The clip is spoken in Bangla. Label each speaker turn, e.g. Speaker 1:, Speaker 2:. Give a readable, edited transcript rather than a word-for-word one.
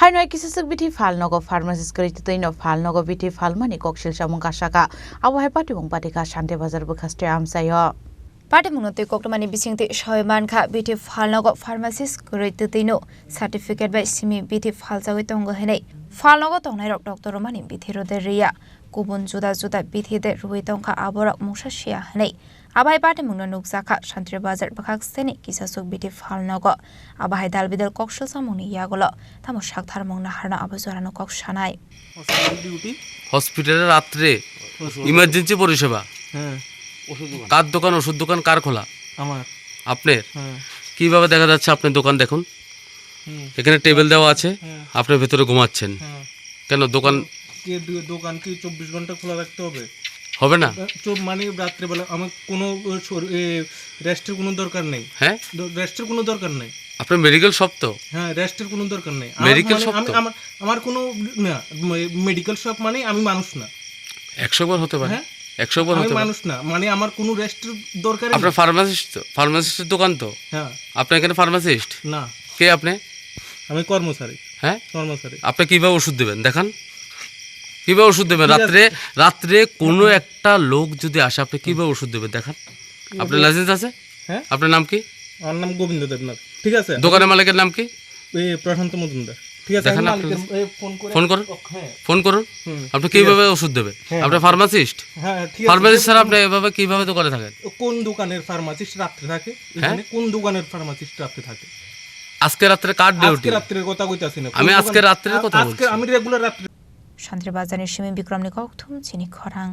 Speaker 1: Hainoi kisasuk biti falnogo pharmacist keritoino falnogo biti falmani koksil samung kasaka abo hepati mung patika shante bazar bukhaste amsayo
Speaker 2: Pati mungote koktomani bisingte shoyman kha biti falnogo pharmacist keritoino certificate by simi biti faljawi tongo henai falnogo tongnai rok doctor mani biti roderiya kubun juda juda biti de ruhi tongkha aborak mungsa sia henai Abai pati mungno nukjaka Shantri Bazar bakhak seni kisasuk biti falnogo abai dalbidal kokshil samungni yagolo tamo shakthar mungna harna abuzorano kokshanai
Speaker 3: হসপিটালে রাত্রে ইমার্জেন্সি পরিষেবা কার দোকান ওষুধ দোকান কার খোলা
Speaker 4: আমার
Speaker 3: আপনার কিভাবে দেখা যাচ্ছে আপনার দোকান দেখুন এখানে টেবিল দেওয়া আছে আপনি ভেতরে ঘুমাচ্ছেন কেন দোকান
Speaker 4: দোকান কি 24 ঘন্টা খোলা রাখতে হবে
Speaker 3: হবে না
Speaker 4: মানে রাত্রে বেলা আমার কোনো রেস্টের কোনো দরকার নেই
Speaker 3: হ্যাঁ
Speaker 4: রেস্টের কোনো দরকার নেই
Speaker 3: আপনার মেডিকেল শপ তো
Speaker 4: হ্যাঁ রেস্টের কোনো দরকার নেই
Speaker 3: মেডিকেল শপ তো
Speaker 4: আমার কোনো না মেডিকেল শপ মানে আমি মানুষ না
Speaker 3: 100 বার হতে পারে 100 বার হতে পারে
Speaker 4: মানুষ না মানে আমার কোনো রেস্টের দরকার নেই
Speaker 3: আপনার ফার্মাসিস্টের দোকান তো
Speaker 4: হ্যাঁ
Speaker 3: আপনি এখানে ফার্মাসিস্ট
Speaker 4: না
Speaker 3: কে আপনি
Speaker 4: আমি কর্মচারী
Speaker 3: হ্যাঁ
Speaker 4: কর্মচারী
Speaker 3: আপনি কিভাবে ওষুধ দেবেন দেখান কিভাবে ওষুধ দেবেন রাত্রে কোনো একটা লোক যদি আসে আপনি কিভাবে ওষুধ দেবেন দেখান আপনার লাইসেন্স আছে
Speaker 4: হ্যাঁ
Speaker 3: আপনার নাম কি
Speaker 4: আমার নাম গোবিন্দ দেবনাথ ঠিক আছে
Speaker 3: দোকানের মালিকের নাম কি
Speaker 4: প্রশান্ত মজুমদার ঠিক আছে
Speaker 3: দেখেন
Speaker 4: আমি
Speaker 3: ফোন করুন
Speaker 4: হ্যাঁ
Speaker 3: ফোন করুন আপনি কিভাবে ওষুধ দেবেন আপনি ফার্মাসিস্ট
Speaker 4: হ্যাঁ ঠিক
Speaker 3: ফার্মাসিস্ট স্যার আপনি এভাবে কিভাবে দোকানে থাকেন
Speaker 4: কোন দোকানের ফার্মাসিস্ট রাত্রে থাকে এখানে কোন দোকানের ফার্মাসিস্ট রাত্রে থাকে
Speaker 3: আজকে রাত্রে কার ডিউটি
Speaker 4: আজকে রাত্রের কথা কইতাছি না
Speaker 3: আমি আজকে রাত্রের কথা বলছি
Speaker 4: আজকে আমি রেগুলার রাত্রে
Speaker 2: Shantri Bazar ni shimi bikram ni kokthum chini khorang